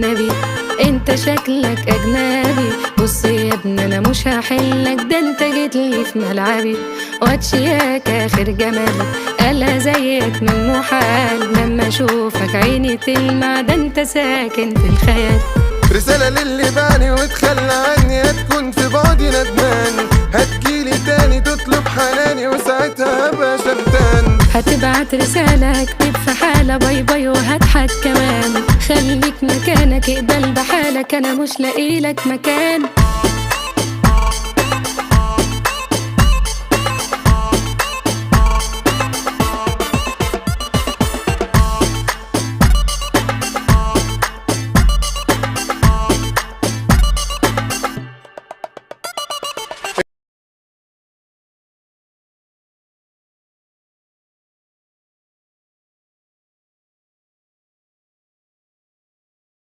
والنبي انت شكلك اجنبي. بص يا ابني انا مش هحلك، ده انت جيتلي في ملعبي. واتشياك اخر جمالك الا زيك من محال، لما اشوفك عيني تلمع، ده انت ساكن في الخيال. رسالة للي باني وتخلى عني، هتكون في بعدي ندمان، هتجيلي تاني تطلب حناني وساعتها هبقى شمتان. هتبعت رسالة اكتب في حالة باي باي وهضحك كمان، خليك مكانك اقبل بحالك انا مش لاقيلك مكان.